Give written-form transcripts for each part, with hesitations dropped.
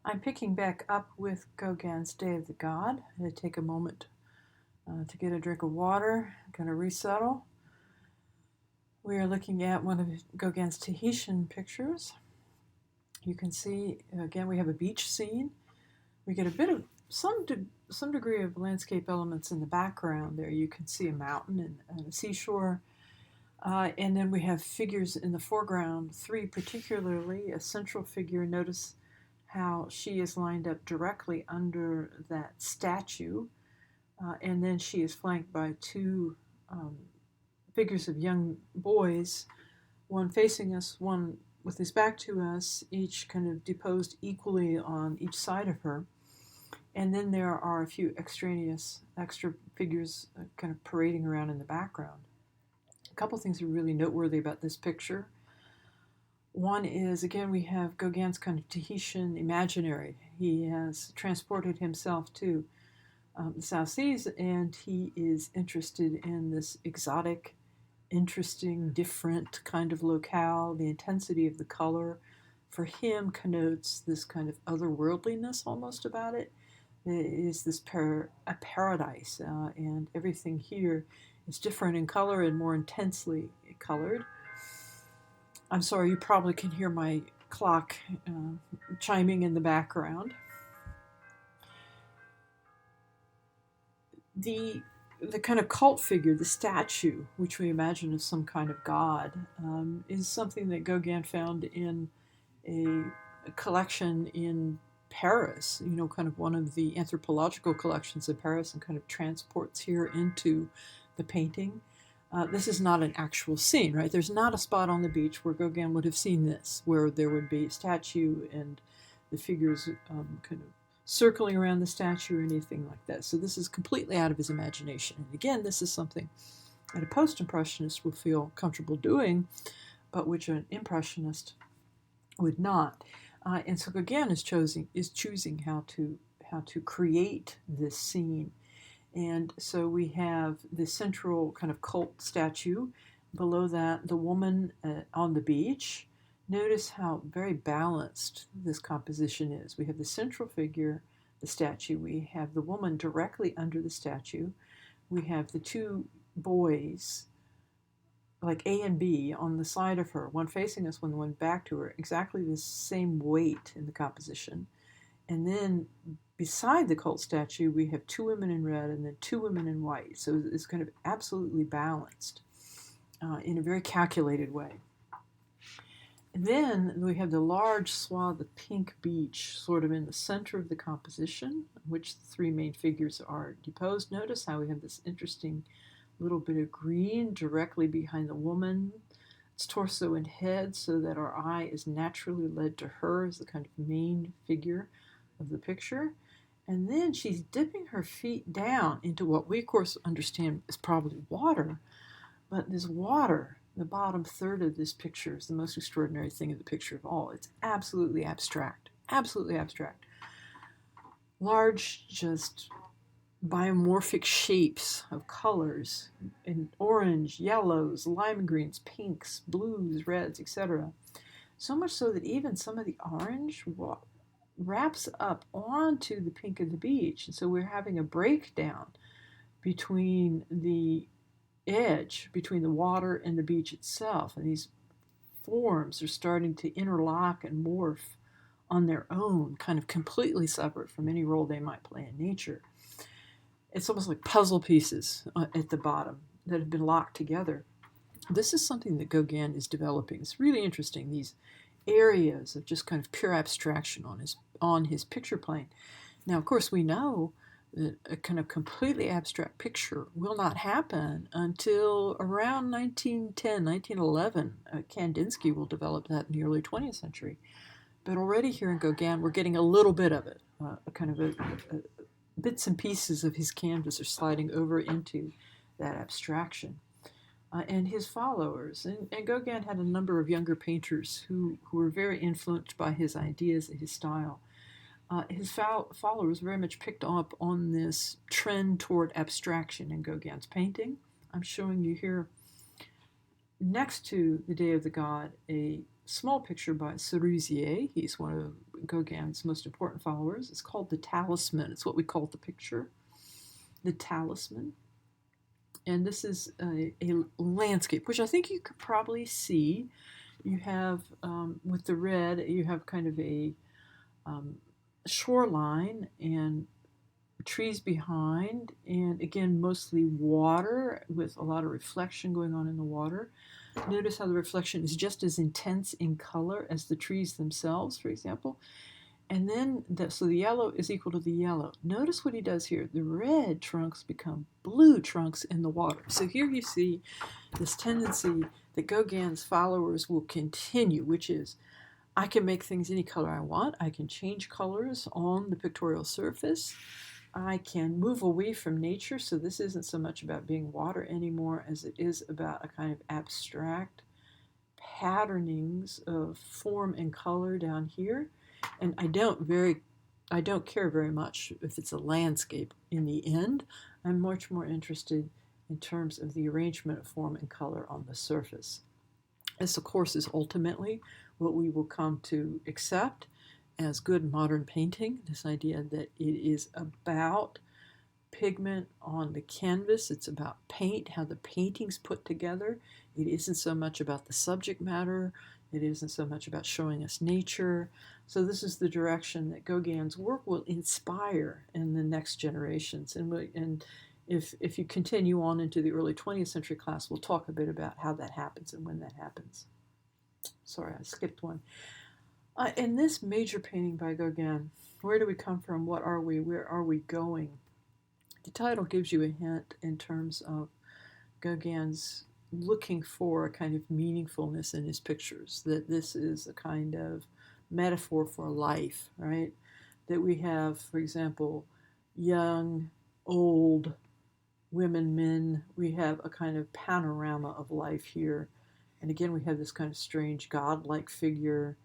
I'm picking back up with Gauguin's Day of the God. I'm going to take a moment to get a drink of water, kind of resettle. We are looking at one of Gauguin's Tahitian pictures. You can see, again, we have a beach scene. We get a bit of some degree of landscape elements in the background there. You can see a mountain and a seashore. And then we have figures in the foreground, three particularly, a central figure. Notice how she is lined up directly under that statue, and then she is flanked by two figures of young boys, one facing us, one with his back to us, each kind of deposed equally on each side of her. And then there are a few extra figures kind of parading around in the background. A couple things are really noteworthy about this picture. One is, again, we have Gauguin's kind of Tahitian imaginary. He has transported himself to the South Seas, and he is interested in this exotic, interesting, different kind of locale. The intensity of the color, for him, connotes this kind of otherworldliness almost about it. It is this a paradise, and everything here is different in color and more intensely colored. I'm sorry, you probably can hear my clock chiming in the background. The kind of cult figure, the statue, which we imagine as some kind of god, is something that Gauguin found in a collection in Paris, kind of one of the anthropological collections of Paris, and kind of transports here into the painting. This is not an actual scene, right? There's not a spot on the beach where Gauguin would have seen this, where there would be a statue and the figures kind of circling around the statue or anything like that. So this is completely out of his imagination. And again, this is something that a post-impressionist will feel comfortable doing, but which an impressionist would not. And so Gauguin is choosing how to create this scene. And so we have the central kind of cult statue. Below that, the woman on the beach. Notice how very balanced this composition is. We have the central figure, the statue. We have the woman directly under the statue. We have the two boys, like A and B, on the side of her, one facing us, one back to her, exactly the same weight in the composition. And then beside the cult statue, we have two women in red and then two women in white. So it's kind of absolutely balanced in a very calculated way. And then we have the large swath of pink beach sort of in the center of the composition, which the three main figures are deposed. Notice how we have this interesting little bit of green directly behind the woman, its torso and head, so that our eye is naturally led to her as the kind of main figure of the picture. And then she's dipping her feet down into what we, of course, understand is probably water. But this water, the bottom third of this picture, is the most extraordinary thing in the picture of all. It's absolutely abstract. Absolutely abstract. Large, just biomorphic shapes of colors in orange, yellows, lime greens, pinks, blues, reds, etc. So much so that even some of the orange wraps up onto the pink of the beach. And so we're having a breakdown between the edge, between the water and the beach itself. And these forms are starting to interlock and morph on their own, kind of completely separate from any role they might play in nature. It's almost like puzzle pieces at the bottom that have been locked together. This is something that Gauguin is developing. It's really interesting, these areas of just kind of pure abstraction on his picture plane. Now, of course, we know that a kind of completely abstract picture will not happen until around 1910, 1911. Kandinsky will develop that in the early 20th century. But already here in Gauguin, we're getting a little bit of it, bits and pieces of his canvas are sliding over into that abstraction. And his followers. And Gauguin had a number of younger painters who were very influenced by his ideas and his style. His followers very much picked up on this trend toward abstraction in Gauguin's painting. I'm showing you here, next to the Day of the God, a small picture by Cerisier. He's one of Gauguin's most important followers. It's called the talisman. It's what we call the picture, the talisman. And this is a landscape, which I think you could probably see. You have, with the red, you have kind of a shoreline and trees behind, and again, mostly water with a lot of reflection going on in the water. Notice how the reflection is just as intense in color as the trees themselves, for example. And then, so the yellow is equal to the yellow. Notice what he does here. The red trunks become blue trunks in the water. So here you see this tendency that Gauguin's followers will continue, which is, I can make things any color I want. I can change colors on the pictorial surface. I can move away from nature, so this isn't so much about being water anymore as it is about a kind of abstract patternings of form and color down here. And I don't care very much if it's a landscape in the end. I'm much more interested in terms of the arrangement of form and color on the surface. This, of course, is ultimately what we will come to accept as good modern painting, this idea that it is about pigment on the canvas. It's about paint, how the painting's put together. It isn't so much about the subject matter. It isn't so much about showing us nature. So this is the direction that Gauguin's work will inspire in the next generations. And if you continue on into the early 20th century class, we'll talk a bit about how that happens and when that happens. Sorry, I skipped one. In this major painting by Gauguin, where do we come from? What are we? Where are we going? The title gives you a hint in terms of Gauguin's looking for a kind of meaningfulness in his pictures, that this is a kind of metaphor for life, right? That we have, for example, young, old, women, men. We have a kind of panorama of life here. And again, we have this kind of strange godlike figure.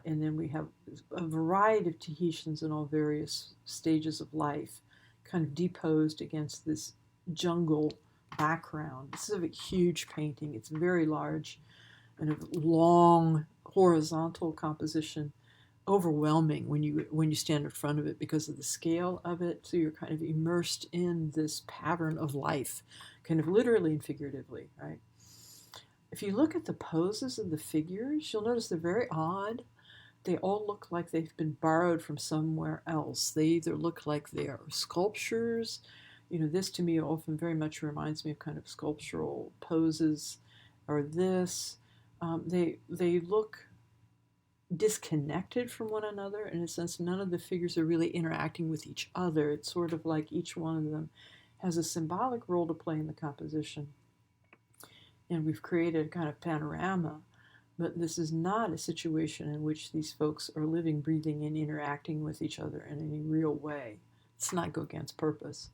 And then we have a variety of Tahitians in all various stages of life, kind of deposed against this jungle background. This is a huge painting. It's very large and a long horizontal composition, overwhelming when you stand in front of it because of the scale of it. So you're kind of immersed in this pattern of life, kind of literally and figuratively, right? If you look at the poses of the figures, you'll notice they're very odd. They all look like they've been borrowed from somewhere else. They either look like they are sculptures. This to me often very much reminds me of kind of sculptural poses, or this. They look disconnected from one another in a sense. None of the figures are really interacting with each other. It's sort of like each one of them has a symbolic role to play in the composition. And we've created a kind of panorama. But this is not a situation in which these folks are living, breathing, and interacting with each other in any real way. It's not Gauguin's purpose.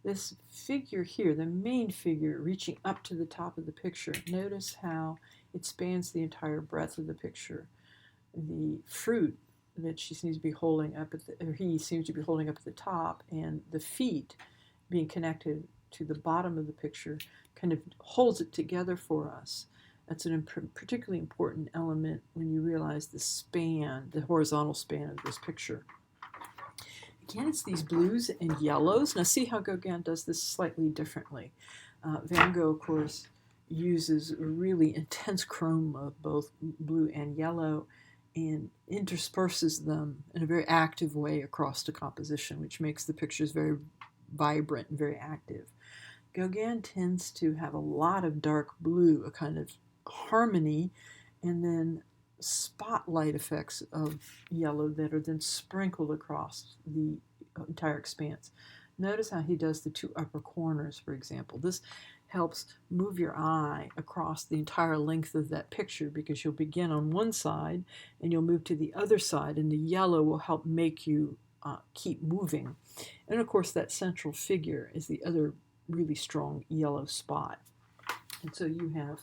This figure here, the main figure reaching up to the top of the picture, notice how it spans the entire breadth of the picture. The fruit that she seems to be holding up or he seems to be holding up at the top, and the feet being connected to the bottom of the picture kind of holds it together for us. That's a particularly important element when you realize the span, the horizontal span of this picture. Again, it's these blues and yellows. Now see how Gauguin does this slightly differently. Van Gogh, of course, uses a really intense chrome of both blue and yellow and intersperses them in a very active way across the composition, which makes the pictures very vibrant and very active. Gauguin tends to have a lot of dark blue, a kind of harmony, and then spotlight effects of yellow that are then sprinkled across the entire expanse. Notice how he does the two upper corners, for example. This helps move your eye across the entire length of that picture because you'll begin on one side and you'll move to the other side, and the yellow will help make you keep moving. And of course, that central figure is the other really strong yellow spot. And so you have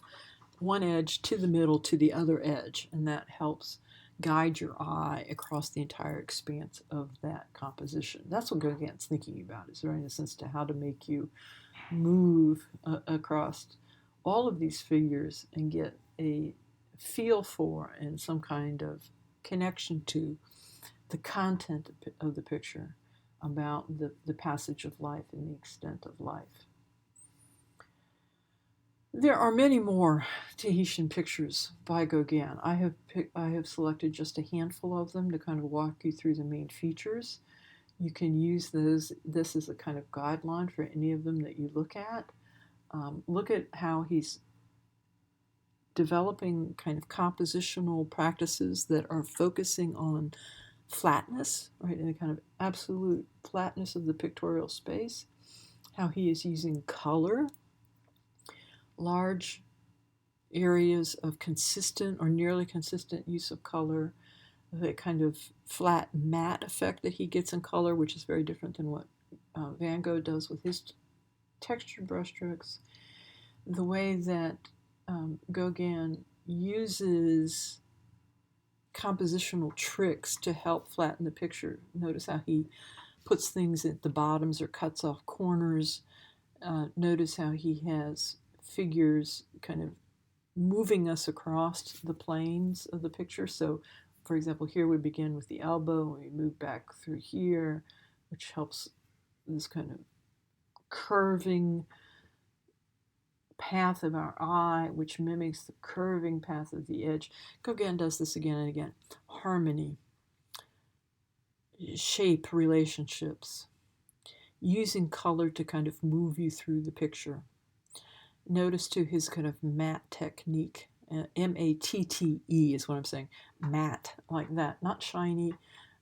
one edge to the middle to the other edge, and that helps guide your eye across the entire expanse of that composition. That's what Gauguin's thinking about, is in a sense to how to make you move across all of these figures and get a feel for and some kind of connection to the content of the picture, about the passage of life and the extent of life. There are many more Tahitian pictures by Gauguin. I have selected just a handful of them to kind of walk you through the main features. You can use this as a kind of guideline for any of them that you look at. Look at how he's developing kind of compositional practices that are focusing on flatness, right, and the kind of absolute flatness of the pictorial space. How he is using color, large areas of consistent or nearly consistent use of color, the kind of flat matte effect that he gets in color, which is very different than what Van Gogh does with his textured brushstrokes. The way that Gauguin uses compositional tricks to help flatten the picture. Notice how he puts things at the bottoms or cuts off corners. Notice how he has figures kind of moving us across the planes of the picture. So, for example, here we begin with the elbow, and we move back through here, which helps this kind of curving path of our eye, which mimics the curving path of the edge. Gauguin does this again and again. Harmony, shape relationships, using color to kind of move you through the picture. Notice too his kind of matte technique. M-A-T-T-E is what I'm saying. Matte, like that. Not shiny,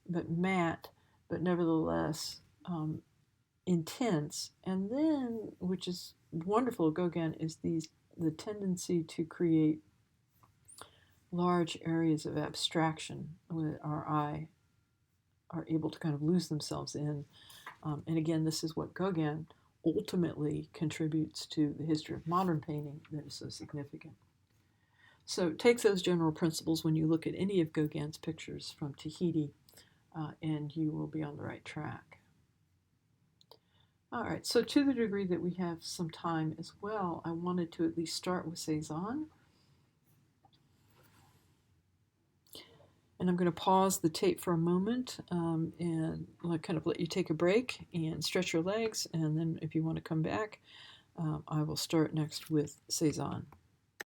but matte, but nevertheless intense. And then, which is wonderful, Gauguin, is the tendency to create large areas of abstraction that our eye are able to kind of lose themselves in. And again, this is what Gauguin ultimately contributes to the history of modern painting that is so significant. So take those general principles when you look at any of Gauguin's pictures from Tahiti, and you will be on the right track. All right, so to the degree that we have some time as well, I wanted to at least start with Cézanne. And I'm going to pause the tape for a moment and kind of let you take a break and stretch your legs. And then if you want to come back, I will start next with Cézanne.